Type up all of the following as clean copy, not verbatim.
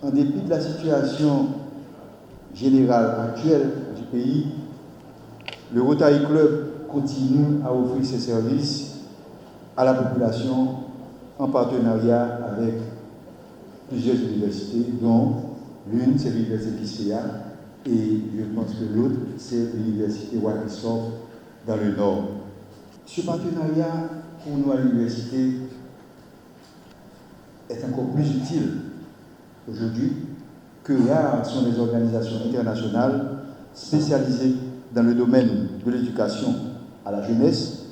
En dépit de la situation générale actuelle du pays, le Rotary Club continue à offrir ses services à la population en partenariat avec plusieurs universités, dont l'une, c'est l'université Kiskeya, et je pense que l'autre, c'est l'université Wakisov dans le Nord. Ce partenariat pour nous à l'université est encore plus utile aujourd'hui que rares sont les organisations internationales spécialisées dans le domaine de l'éducation à la jeunesse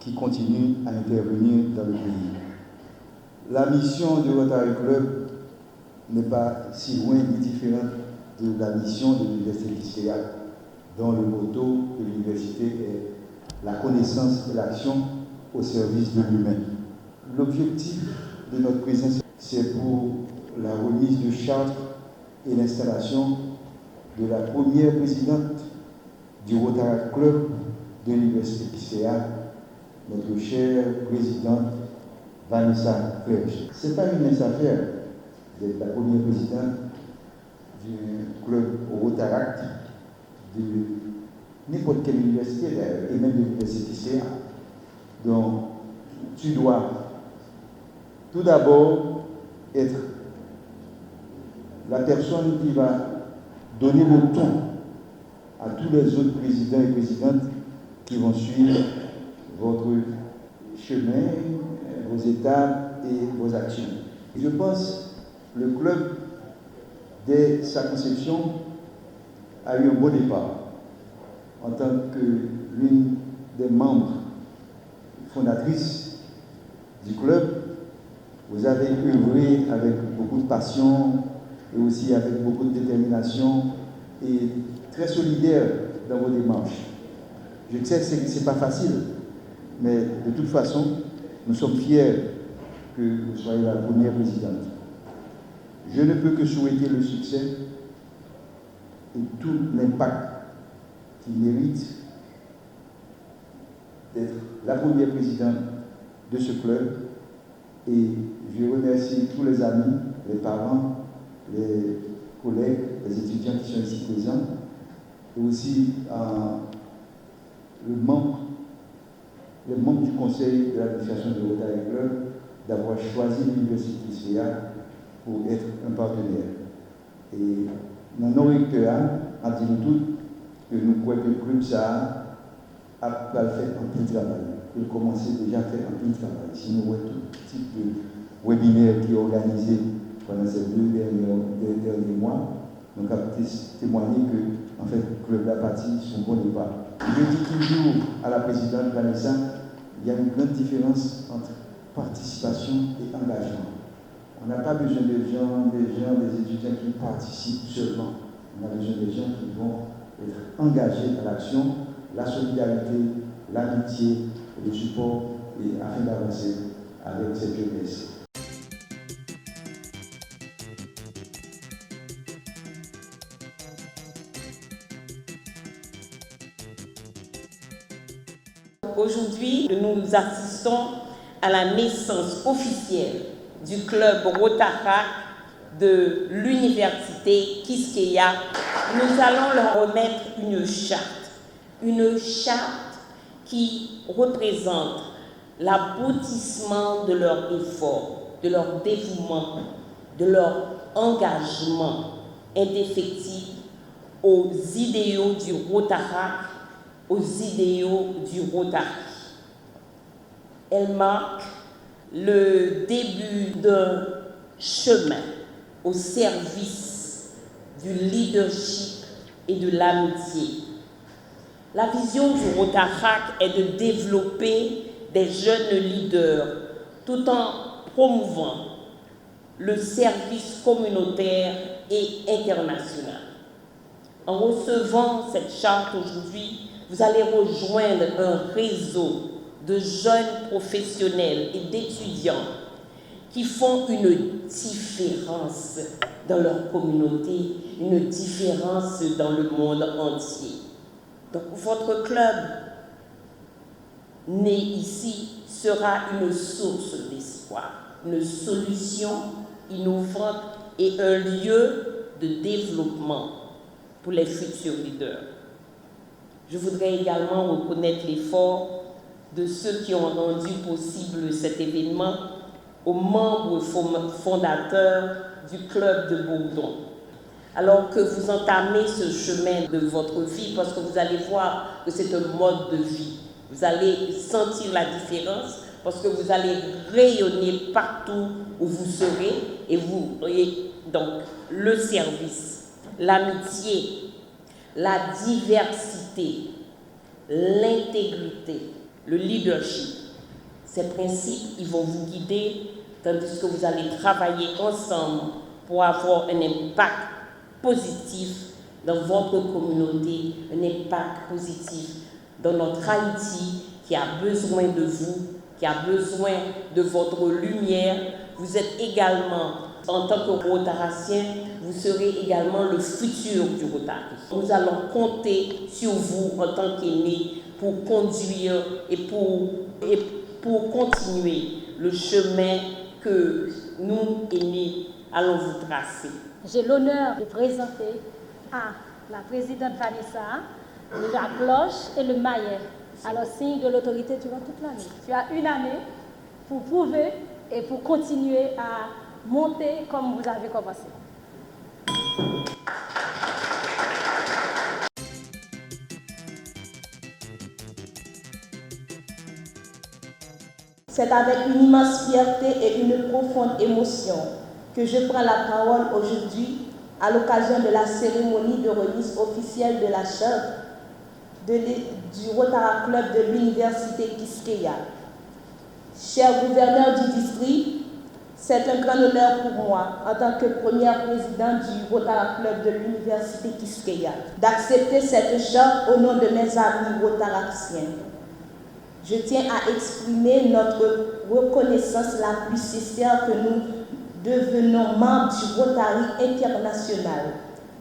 qui continuent à intervenir dans le pays. La mission du Rotary Club n'est pas si loin ni différente de la mission de l'université Kiskeya, dont le motto de l'université est la connaissance et l'action au service de l'humain. L'objectif de notre présence, c'est pour la remise de charte et l'installation de la première présidente du Rotary Club de l'université Kiskeya, notre chère présidente Vanessa Flech. Ce n'est pas une mince affaire d'être la première présidente du club Rotaract de n'importe quelle université, et même de l'université Kiskeya. Donc, tu dois tout d'abord être la personne qui va donner le ton à tous les autres présidents et présidentes qui vont suivre votre chemin, vos étapes et vos actions. Et je pense que le club, dès sa conception, a eu un bon départ. En tant que l'une des membres fondatrices du club, vous avez œuvré avec beaucoup de passion et aussi avec beaucoup de détermination et très solidaire dans vos démarches. Je sais que ce n'est pas facile, mais de toute façon, nous sommes fiers que vous soyez la première présidente. Je ne peux que souhaiter le succès et tout l'impact qui mérite d'être la première présidente de ce club. Et je remercie tous les amis, les parents, les collègues, les étudiants qui sont ici présents, et aussi les membres du conseil de l'administration du Rotary Club d'avoir choisi l'université Kiskeya pour être un partenaire. Et mon recteur a dit nous tous que nous croyons que le club ça a fait un peu de travail. Il commençait déjà à faire un peu de travail. Si nous voyons tout type de webinaire qui est organisé pendant ces 2 derniers mois, nous avons témoigné que en fait, le club a parti son bon départ. Je dis toujours à la présidente Vanessa, il y a une grande différence entre participation et engagement. On n'a pas besoin des étudiants qui participent seulement. On a besoin des gens qui vont être engagés à l'action, la solidarité, l'amitié, le support, et afin d'avancer avec cette jeunesse. Aujourd'hui, nous assistons à la naissance officielle du club Rotaract de l'université Kiskeya. Nous allons leur remettre une charte qui représente l'aboutissement de leur effort, de leur dévouement, de leur engagement indéfectible aux idéaux du Rotaract, aux idéaux du Rotary. Elle marque le début d'un chemin au service du leadership et de l'amitié. La vision du Rotaract est de développer des jeunes leaders tout en promouvant le service communautaire et international. En recevant cette charte aujourd'hui, vous allez rejoindre un réseau de jeunes professionnels et d'étudiants qui font une différence dans leur communauté, une différence dans le monde entier. Donc votre club né ici sera une source d'espoir, une solution innovante et un lieu de développement pour les futurs leaders. Je voudrais également reconnaître l'effort de ceux qui ont rendu possible cet événement, aux membres fondateurs du Club de Bourdon. Alors que vous entamez ce chemin de votre vie, parce que vous allez voir que c'est un mode de vie, vous allez sentir la différence, parce que vous allez rayonner partout où vous serez, et donc le service, l'amitié, la diversité, l'intégrité, le leadership. Ces principes, ils vont vous guider, tandis que vous allez travailler ensemble pour avoir un impact positif dans votre communauté, un impact positif dans notre Haïti qui a besoin de vous, qui a besoin de votre lumière. Vous êtes également, en tant que Rotaracien, vous serez également le futur du Rotary. Nous allons compter sur vous en tant qu'aînés pour conduire et pour continuer le chemin que nous, aînés, allons vous tracer. J'ai l'honneur de présenter à la présidente Vanessa la cloche et le maillet, alors signe de l'autorité durant toute l'année. Tu as une année pour prouver et pour continuer à monter comme vous avez commencé. C'est avec une immense fierté et une profonde émotion que je prends la parole aujourd'hui à l'occasion de la cérémonie de remise officielle de la charte du Rotary Club de l'Université Quisqueya. Cher gouverneur du district, c'est un grand honneur pour moi, en tant que première présidente du Rotary Club de l'Université Quisqueya, d'accepter cette charte au nom de mes amis rotaractiens. Je tiens à exprimer notre reconnaissance la plus sincère que nous devenons membres du Rotary International,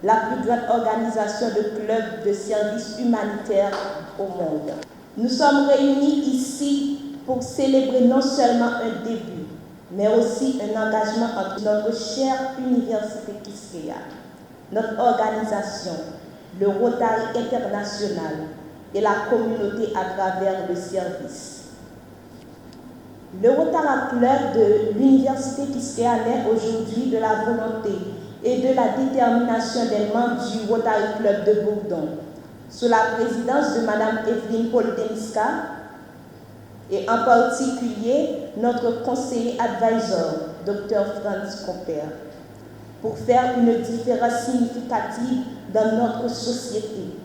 la plus grande organisation de clubs de services humanitaires au monde. Nous sommes réunis ici pour célébrer non seulement un début, mais aussi un engagement entre notre chère Université Quisqueya, notre organisation, le Rotary International et la communauté à travers le service. Le Rotary Club de l'Université Quisqueya naît aujourd'hui de la volonté et de la détermination des membres du Rotary Club de Bourdon, sous la présidence de Mme Evelyne Poldenska et en particulier notre conseiller advisor, Dr Franz Compère, pour faire une différence significative dans notre société,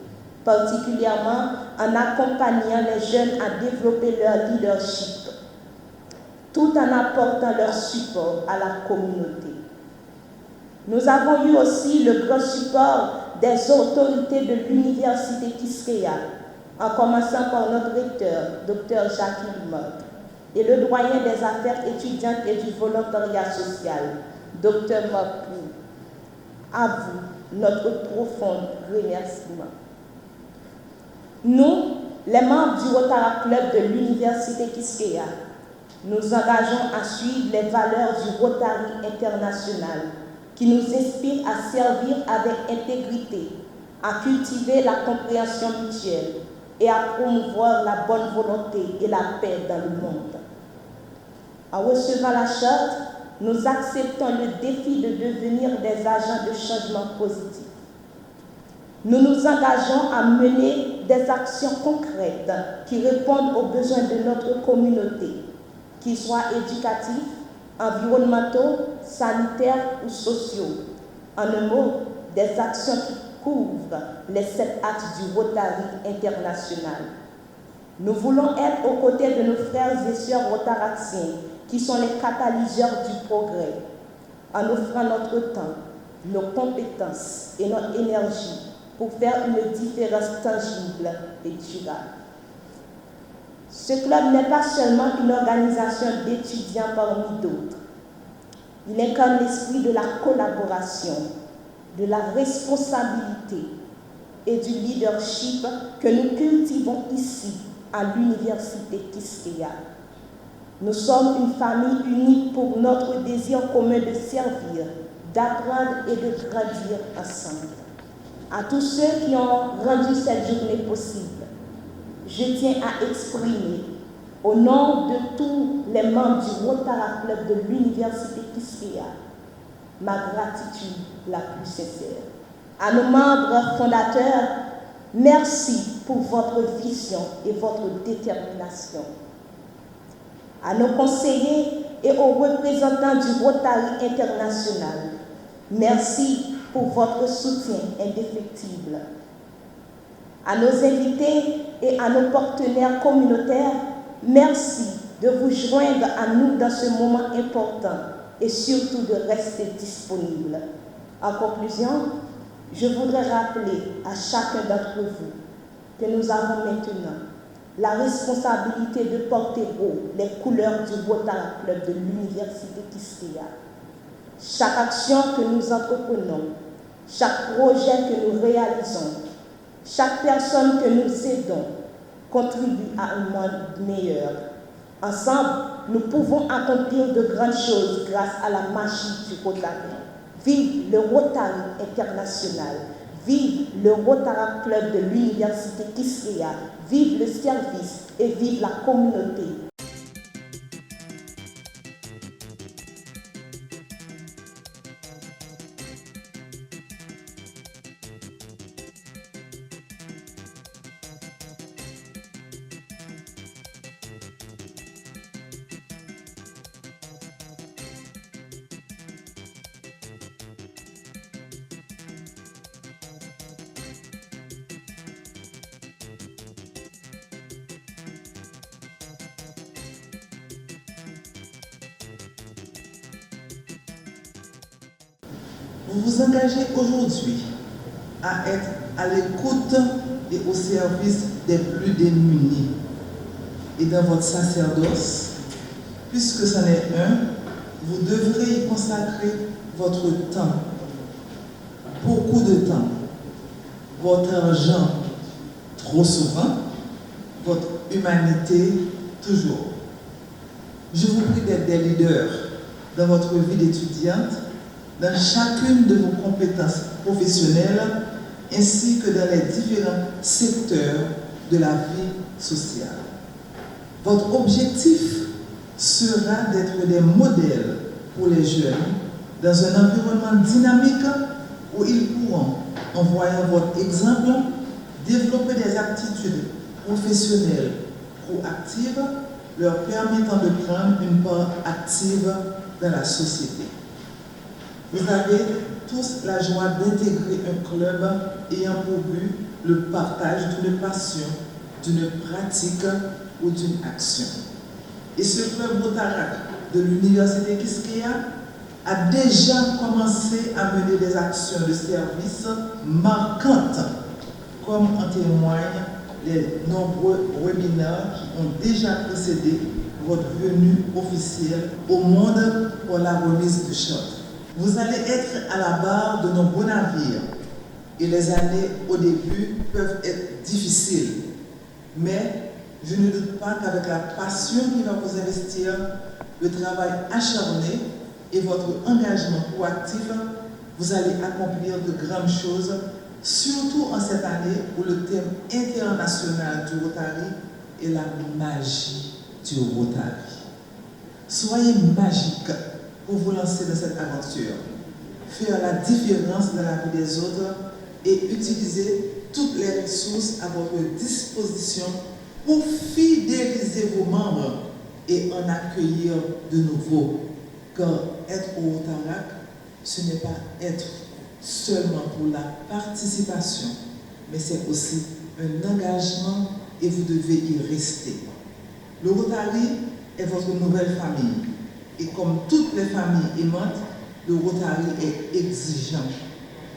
particulièrement en accompagnant les jeunes à développer leur leadership, tout en apportant leur support à la communauté. Nous avons eu aussi le grand support des autorités de l'Université Quisqueya, en commençant par notre recteur, Dr Jacques Limot, et le doyen des affaires étudiantes et du volontariat social, Dr Mopou. À vous, notre profond remerciement. Nous, les membres du Rotary Club de l'Université Quisqueya, nous engageons à suivre les valeurs du Rotary International qui nous inspirent à servir avec intégrité, à cultiver la compréhension mutuelle et à promouvoir la bonne volonté et la paix dans le monde. En recevant la charte, nous acceptons le défi de devenir des agents de changement positif. Nous nous engageons à mener des actions concrètes qui répondent aux besoins de notre communauté, qu'ils soient éducatifs, environnementaux, sanitaires ou sociaux. En un mot, des actions qui couvrent les 7 axes du Rotary International. Nous voulons être aux côtés de nos frères et sœurs rotaractiens qui sont les catalyseurs du progrès, en offrant notre temps, nos compétences et notre énergie pour faire une différence tangible et durable. Ce club n'est pas seulement une organisation d'étudiants parmi d'autres. Il incarne l'esprit de la collaboration, de la responsabilité et du leadership que nous cultivons ici à l'Université Quisqueya. Nous sommes une famille unie pour notre désir commun de servir, d'apprendre et de grandir ensemble. À tous ceux qui ont rendu cette journée possible, je tiens à exprimer, au nom de tous les membres du Rotary Club de l'Université Quisqueya, ma gratitude la plus sincère. À nos membres fondateurs, merci pour votre vision et votre détermination. À nos conseillers et aux représentants du Rotary International, merci pour votre soutien indéfectible. À nos invités et à nos partenaires communautaires, merci de vous joindre à nous dans ce moment important et surtout de rester disponible. En conclusion, je voudrais rappeler à chacun d'entre vous que nous avons maintenant la responsabilité de porter haut les couleurs du Rotary Club de l'Université Quisqueya. Chaque action que nous entreprenons, chaque projet que nous réalisons, chaque personne que nous aidons contribue à un monde meilleur. Ensemble, nous pouvons accomplir de grandes choses grâce à la magie du Rotary. Vive le Rotary International, vive le Rotary Club de l'Université Quisqueya, vive le service et vive la communauté. Vous vous engagez aujourd'hui à être à l'écoute et au service des plus démunis. Et dans votre sacerdoce, puisque c'en est un, vous devrez y consacrer votre temps, beaucoup de temps, votre argent trop souvent, votre humanité toujours. Je vous prie d'être des leaders dans votre vie d'étudiante, dans chacune de vos compétences professionnelles, ainsi que dans les différents secteurs de la vie sociale. Votre objectif sera d'être des modèles pour les jeunes dans un environnement dynamique où ils pourront, en voyant votre exemple, développer des aptitudes professionnelles proactives leur permettant de prendre une part active dans la société. Vous avez tous la joie d'intégrer un club ayant pour but le partage d'une passion, d'une pratique ou d'une action. Et ce club Rotarac de l'Université Quisqueya a déjà commencé à mener des actions de service marquantes, comme en témoignent les nombreux webinaires qui ont déjà précédé votre venue officielle au monde pour la remise du shot. Vous allez être à la barre de nos beaux navires et les années au début peuvent être difficiles. Mais je ne doute pas qu'avec la passion qui va vous investir, le travail acharné et votre engagement proactif, vous allez accomplir de grandes choses, surtout en cette année où le thème international du Rotary est la magie du Rotary. Soyez magique pour vous lancer dans cette aventure, faire la différence dans la vie des autres et utiliser toutes les ressources à votre disposition pour fidéliser vos membres et en accueillir de nouveaux. Car être au Rotarac, ce n'est pas être seulement pour la participation, mais c'est aussi un engagement et vous devez y rester. Le Rotary est votre nouvelle famille. Et comme toutes les familles aimantes, le Rotary est exigeant.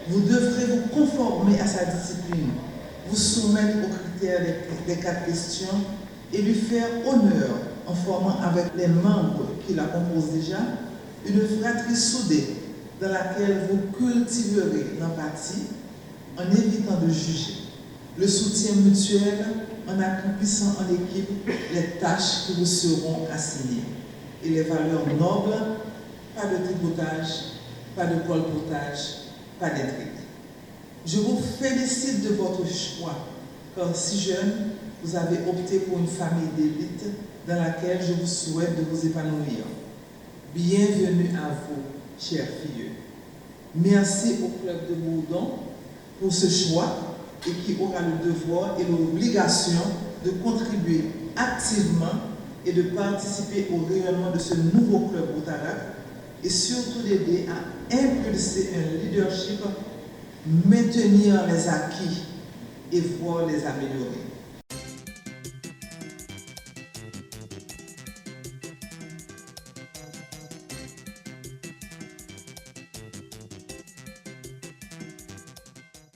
Vous devrez vous conformer à sa discipline, vous soumettre aux critères des 4 questions et lui faire honneur en formant avec les membres qui la composent déjà une fratrie soudée dans laquelle vous cultiverez l'empathie en évitant de juger, le soutien mutuel en accomplissant en équipe les tâches qui vous seront assignées et les valeurs nobles, pas de tripotage, pas de colportage, pas d'intrigue. Je vous félicite de votre choix, car si jeune, vous avez opté pour une famille d'élite dans laquelle je vous souhaite de vous épanouir. Bienvenue à vous, chers filles. Merci au Club de Bourdon pour ce choix et qui aura le devoir et l'obligation de contribuer activement et de participer au rayonnement de ce nouveau club Outarak et surtout d'aider à impulser un leadership, maintenir les acquis et voir les améliorer.